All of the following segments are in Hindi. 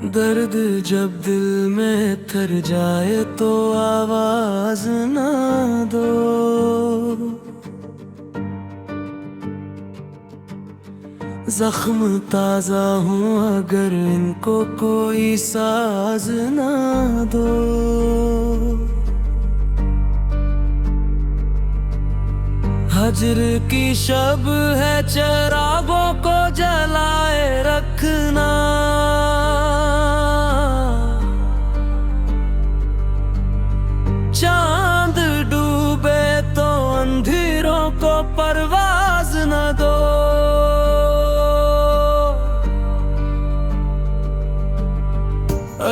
दर्द जब दिल में थर जाए तो आवाज ना दो। जख्म ताजा हूँ अगर इनको कोई साज ना दो। हजर की शब है चरागों को जलाए रखना। चांद डूबे तो अंधेरों को परवाज न दो।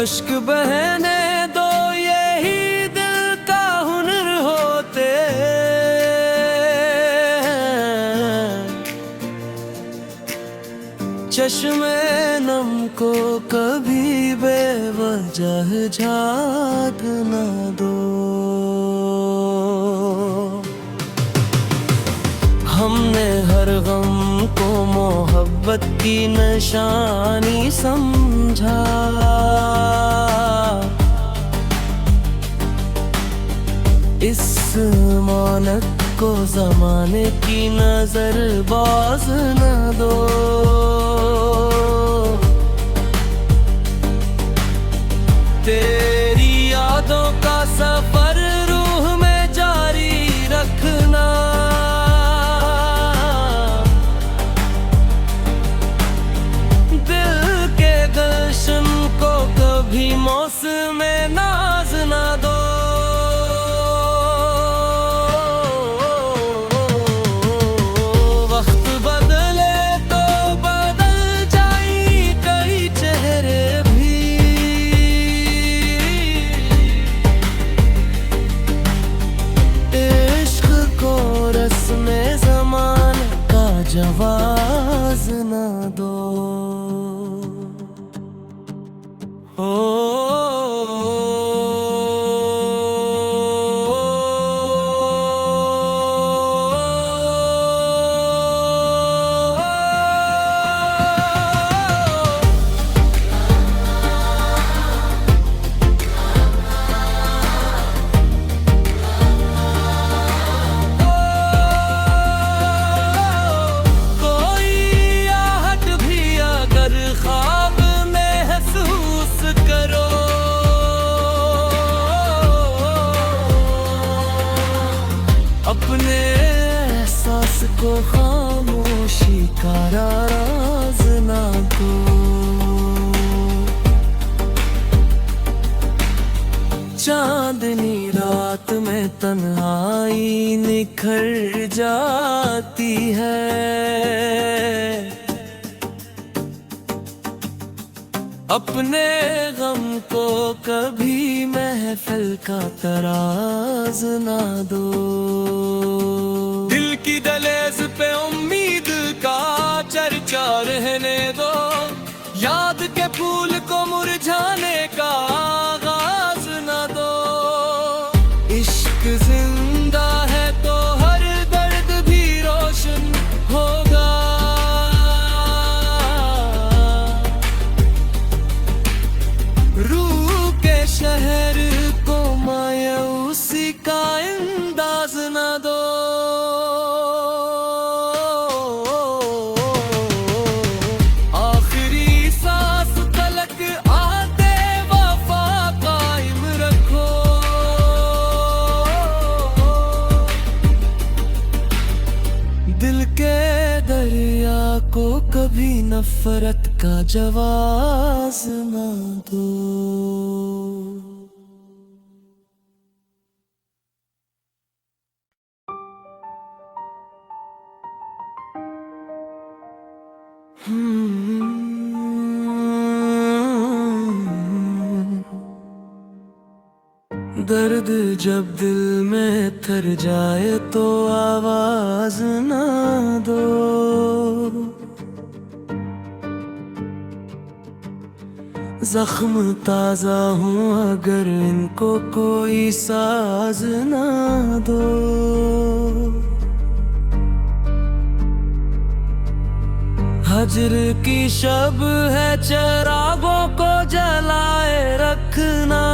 अश्क बहने दो यही दिल का हुनर होते हैं। चश्मे नम को कभी बेवजह झाड़ न दो। हमने हर गम को मोहब्बत की निशानी समझा। इस मानक को ज़माने की नजर बाज न दो। तेरी यादों का सफर रूह में जारी रखना। दिल के गुलशन को कभी मौसम में नाज ना दो। वक्त बदले तो बदल जाए कई चेहरे भी। इश्क को रस्म ज़माने का जवाज ना दो। अपने एहसास को खामोशी का राज ना दो। चांदनी रात में तन्हाई निखर जाती है। अपने गम को कभी महफिल का तराज ना दो। दिल की दहलीज पे उम्मीद का चर्चा रहने दो। याद के फूल को मुरझाने का आगाज ना दो। इश्क जिंदा है तो हर दर्द भी रोशन होगा। रूह के शहर को मायूसी का अंदाज ना दो। आखिरी सांस तलक आते वफा कायम रखो। दिल के दरिया को कभी नफरत का जवाब ना दो। दर्द जब दिल में थर जाए तो आवाज ना दो। जख्म ताजा हूँ अगर इनको कोई साज ना दो। हजर की शब है, चिरागों को जलाए रखना।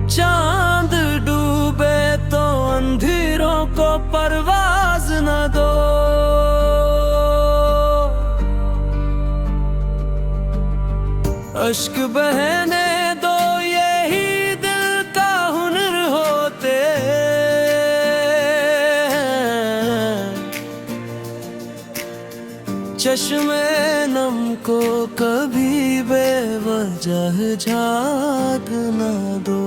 चांद डूबे तो अंधेरों को परवाज न दो। अश्क बहने दो, यही दिल का हुनर होते हैं। चश्मे नम को कभी बेवजह झाग न दो।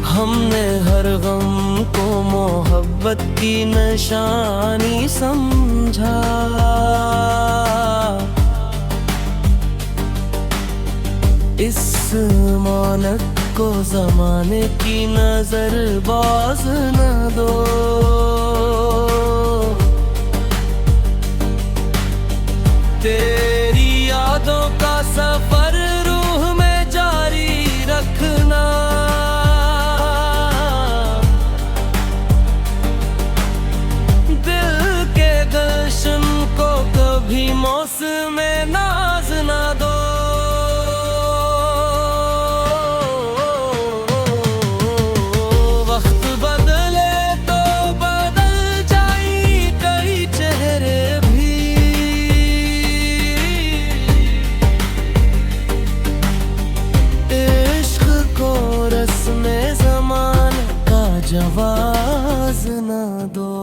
हमने हर गम को मोहब्बत की निशानी समझा। इस मानक को ज़माने की नजर बाज न दो। तेरी यादों का सफर रूह में जारी रखना। दिल के गुलशन को कभी मौसम में नाज न दो। वक्त बदले तो बदल जाए कई चेहरे भी। इश्क को रस्मे ज़माने का जवाज न दो।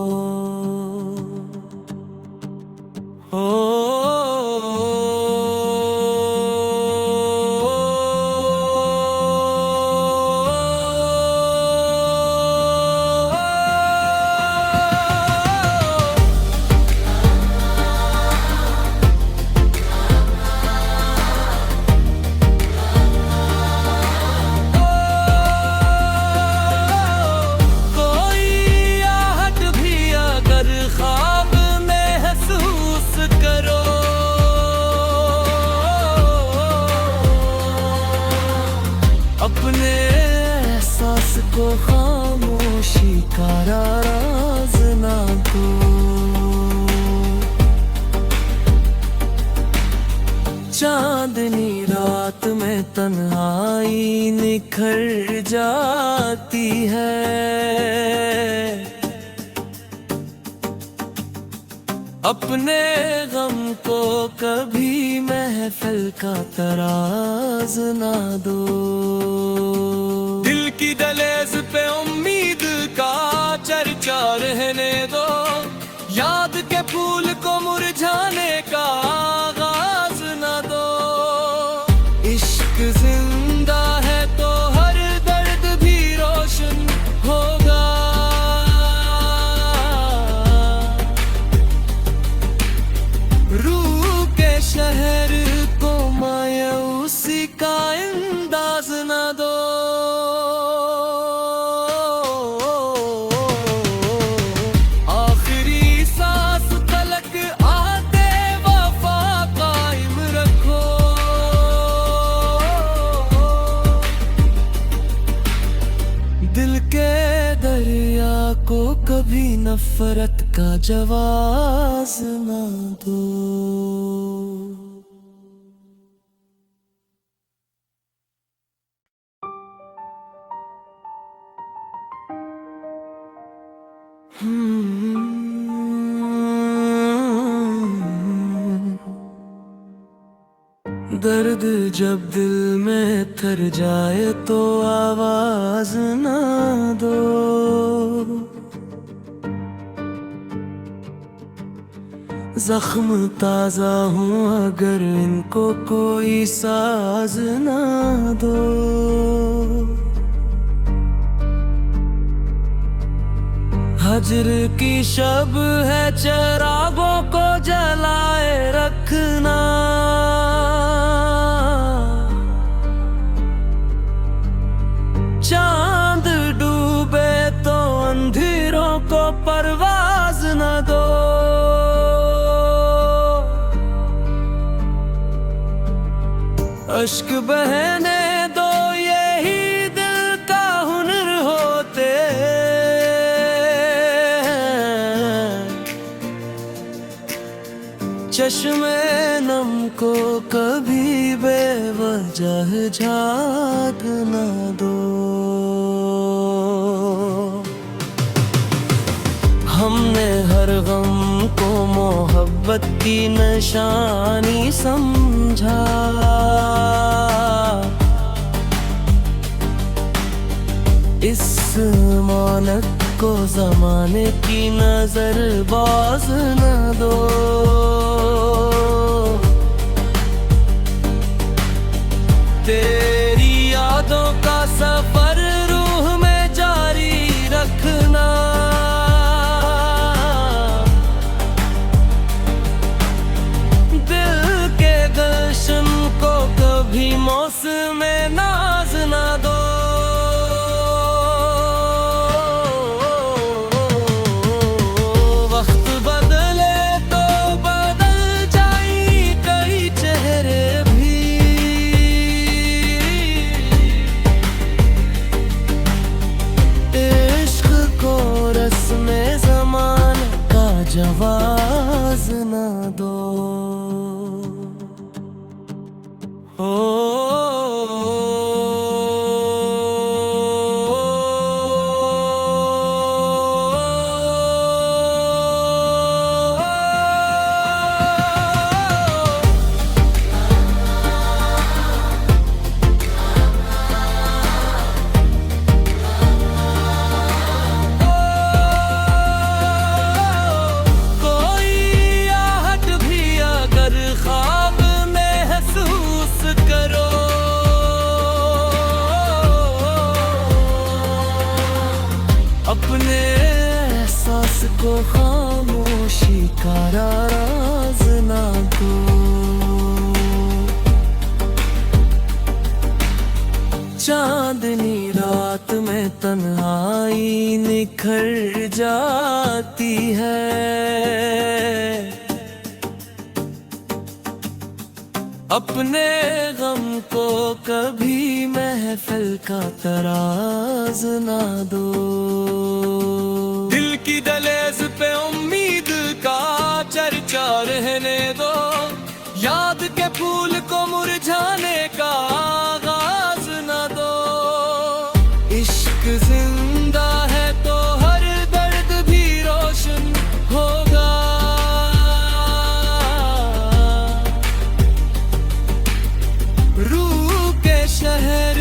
अपने एहसास को खामोशी का राज ना दो। चांदनी रात में तन्हाई निखर जाती है। अपने गम को कभी महफिल का तराज ना दो। दिल की दहलीज पे उम्मीद का चर्चा रहने दो। याद के फूल को मुरझाने का आगाज ना दो। इश्क जिंदा है तो हर दर्द भी रोशन होगा। रूह के शहर को मायूसी का अंदाज न दो। आखिरी सांस तलक आते वफा कायम रखो। दिल के दरिया को कभी नफरत का जवाब न दो। दर्द जब दिल में थर जाए तो आवाज ना दो। जख्म ताजा हूँ अगर इनको कोई साज ना दो। हजर की शब है, चिरागों को जलाए रखना। चांद डूबे तो अंधेरों को परवाज न दो। अश्क बहने दो, यही दिल का चश्मे नम को कभी बेवजह झाग न दो। हमने हर गम को मोहब्बत की निशानी समझा। इस मानक को ज़माने की नजर बाज न दो। तेरी यादों का सफर रूह में जारी रखना। दिल के गुलशन को कभी मौसम नाज न दो। जवाज न दो। अपने एहसास को खामोशी का राज न दो। चांदनी रात में तन्हाई निखर जाती है। अपने गम को कभी महफिल का तराज ना दो। दिल की दहलीज पे उम्मीद का चर्चा रहने दो। याद के फूल को मुरझाने का आगाज ना दो। इश्क जिंदा है तो हर दर्द भी रोशन होगा। रूह के शहर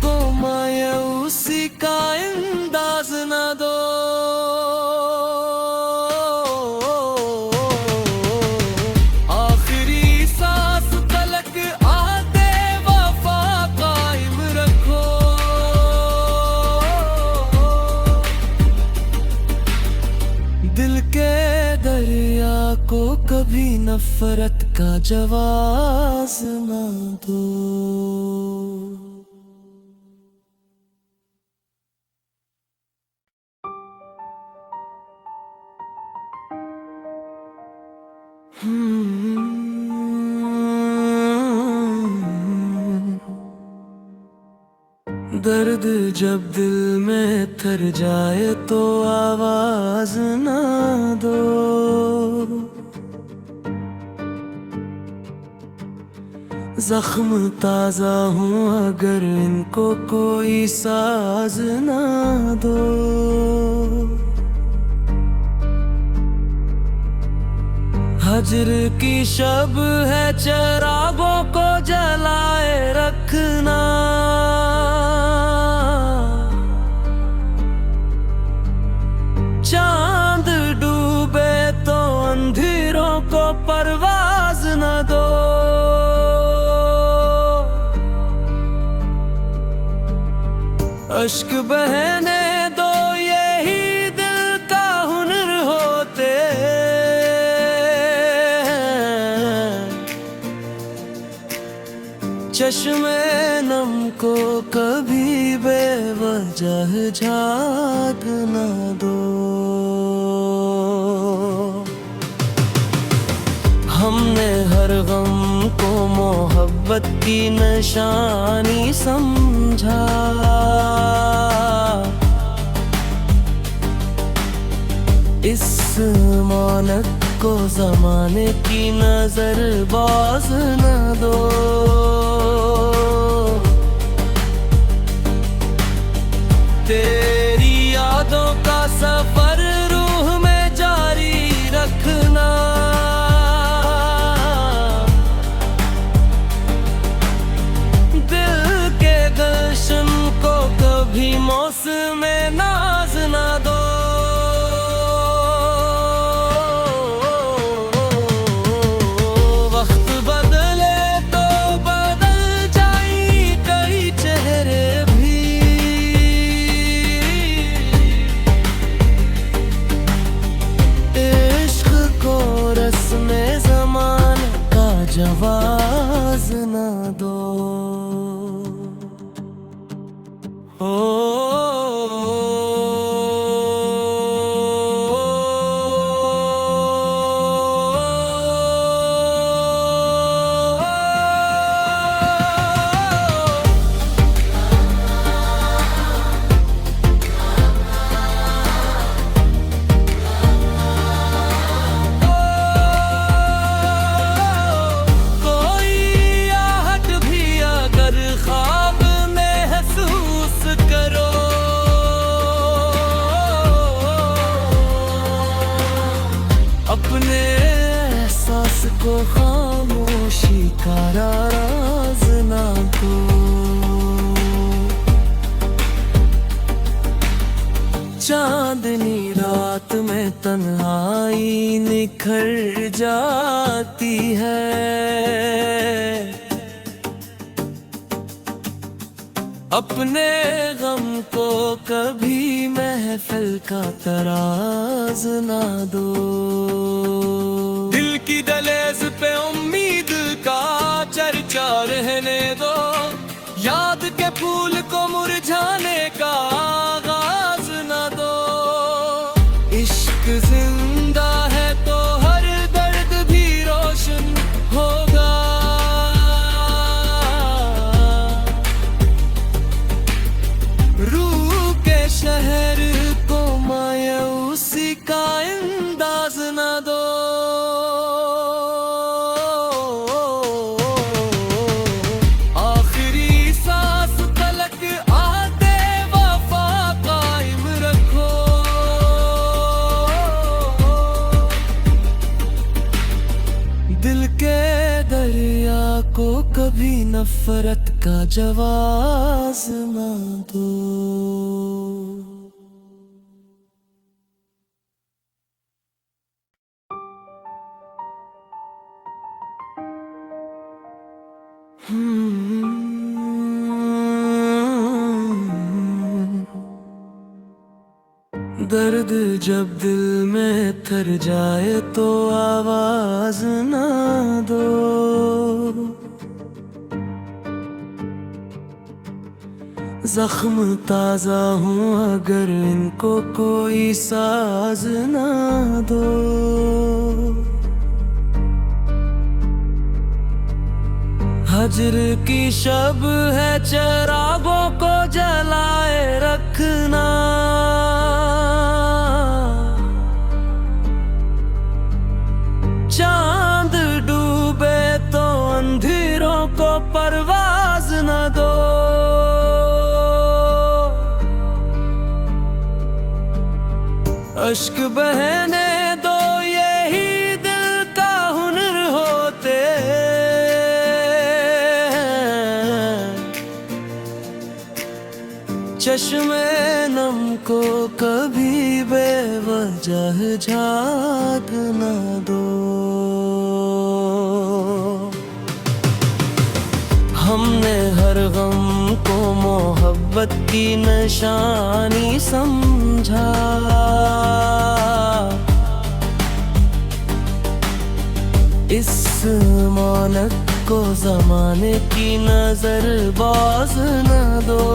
को मायूसी का अंदाज ना दो। आखिरी सांस तलक आते वफा कायम रखो। दिल के दरिया को कभी नफरत का जवाब ना दो। दर्द जब दिल में थर जाए तो आवाज ना दो। जख्म ताजा हूँ अगर इनको कोई साज ना दो। हजर की शब है चिरागों को जलाए रखना। चांद डूबे तो अंधेरों को परवाज न दो। अश्क बहने दो यही दिल का हुनर होते। चश्मे नम को कभी बेवजह झाग न दो। हमने हर गम को मोहब्बत की निशानी समझा। इस मानक को जमाने की नजर बाज न दो। तेरी यादों का सफर रूह में जारी रखना। दिल के गुलशन को कभी मौसम में नाज ना दो। वक्त बदले तो बदल जाए कई चेहरे भी। इश्क को रस्मे ज़माने का जवाज ना दो। अपने एहसास को खामोशी का राज ना दो। चांदनी रात में तन्हाई निखर जाती है। अपने गम को कभी महफिल का तराज ना दो। दिल की दहलीज पे उम्मीद का चर्चा रहने दो। याद के फूल को मुरझाने का आगाज ना दो। इश्क जिंदा है तो हर दर्द भी रोशन होगा। रूह के शहर को मायूसी का अंदाज ना दो। आखिरी सांस तलक आते वफा कायम रखो। दिल के दरिया को कभी नफरत का जवाज ना दो। दर्द जब दिल में थर जाए तो आवाज ना दो। जख्म ताजा हूँ अगर इनको कोई साज ना दो। हजर की शब है चरागों को जलाए रखना। चांद डूबे तो अंधेरों को परवाज न दो। अश्क बहने दो यही दिल का हुनर होते। चश्मे नम को कभी बेवजह झाग न दो। हमने हर गम को मोहब्बत की निशानी समझा। इस मानक को जमाने की नजर बाज न दो।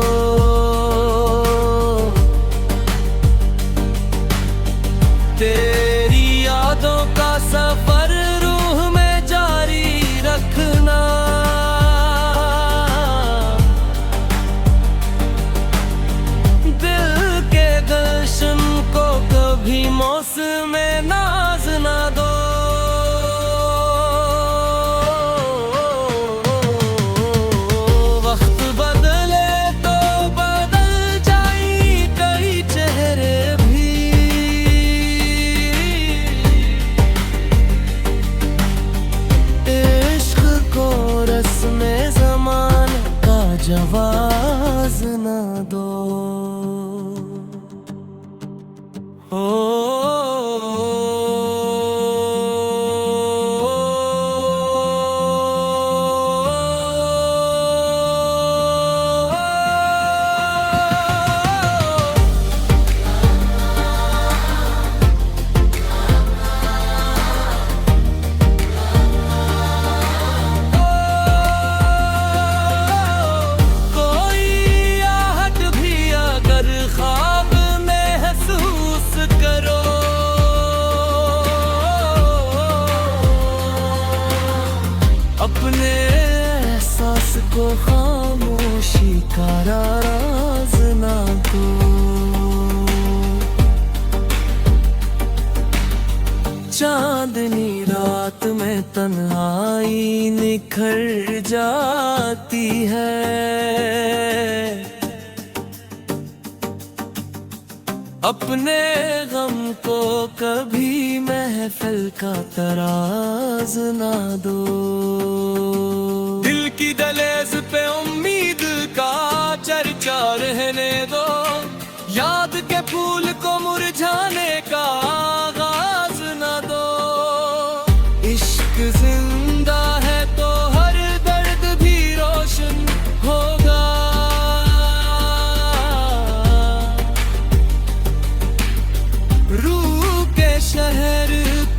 तेरी यादों का सफर रूह में जारी रखना। दिल के गुलशन को कभी मौसम में नाज ना दो। जवाब न दो। अपने एहसास को खामोशी का राज ना दो। चांदनी रात में तन्हाई निखर जाती है। अपने गम को कभी महफिल का तराज ना दो। दिल की दहलीज पे उम्मीद का चर्चा रहने दो। याद के फूल को मुरझाने का आगाज ना दो। इश्क जिंदा है तो हर दर्द भी रोशन होगा। रूह के शहर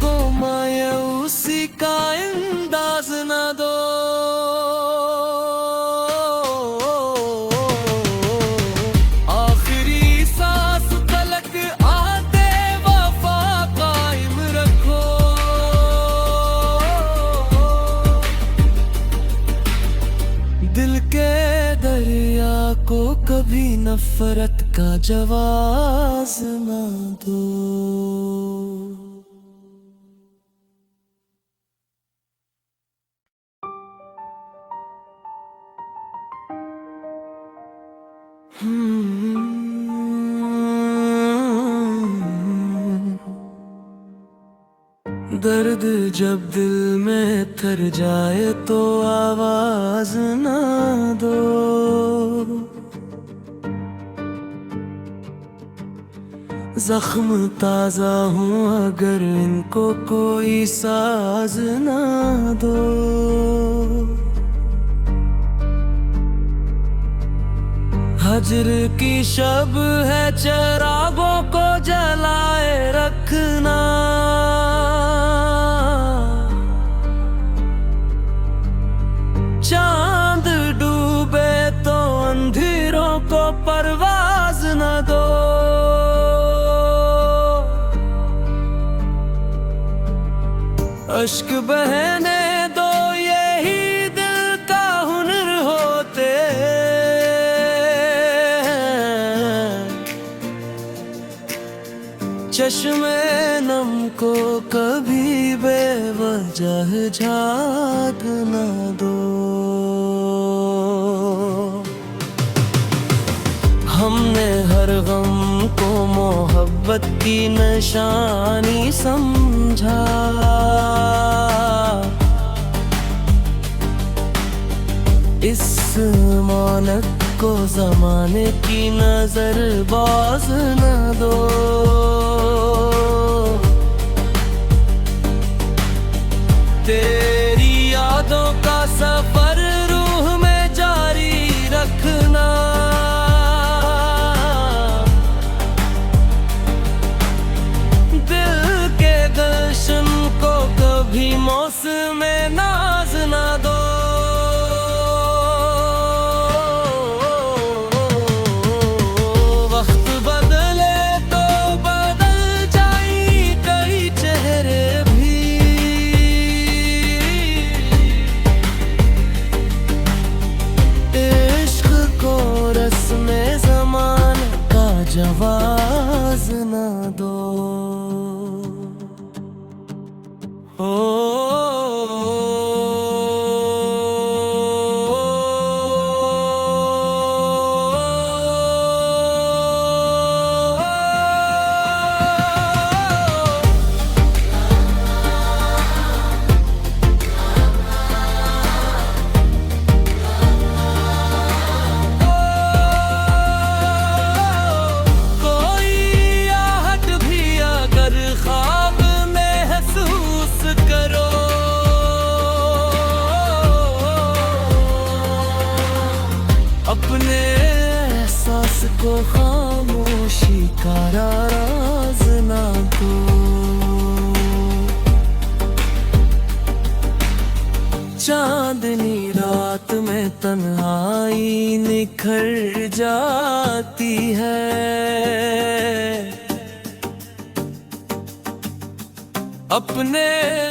को मायूसी का अंदाज न दो। आखिरी सांस तलक आते वफा कायम रखो। दिल के दरिया को कभी नफरत का जवाब न दो। दर्द जब दिल में थर जाए तो आवाज ना दो। जख्म ताजा हूँ अगर इनको कोई साज ना दो। हजर की शब है चरागों को जलाए रखना। चांद डूबे तो अंधेरों को परवाज न दो। अश्क बहने दो यही दिल का हुनर होते हैं। चश्मे नम को कभी बेवजह झाग न दो। हमने हर गम को मोहब्बत की निशानी समझा। इस मानक को जमाने की नजर बाज न दो। तेरी यादों का सफर रूह में जारी रखना। दिल के गुलशन को कभी मौसम नाज ना दो। वक्त बदले तो बदल जाए कई चेहरे भी। इश्क को रस्म ज़माने का जवाब न दो। चांदनी रात में तन्हाई निखर जाती है। अपने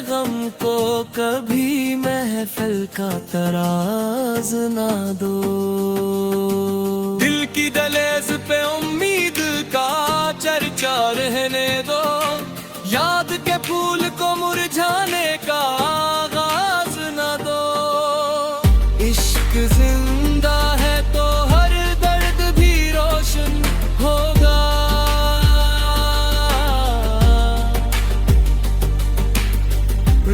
गम को कभी महफिल का तराज ना दो। दिल की दहलीज पे उम्मीद का चर्चा रहने दो। याद के फूल को मुरझाने का आगाज ना दो। इश्क जिंदा है तो हर दर्द भी रोशन होगा।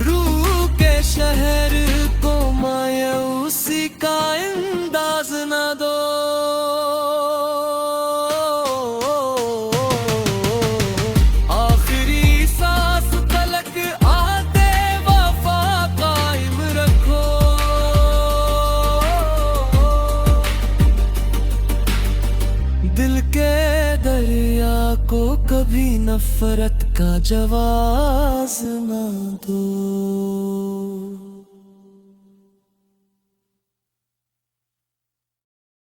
रूह के शहर को मायूसी का अंदाज ना दो। आखिरी सांस तलक आते वफा कायम रखो। दिल के दरिया को कभी नफरत का जवाब ना दो।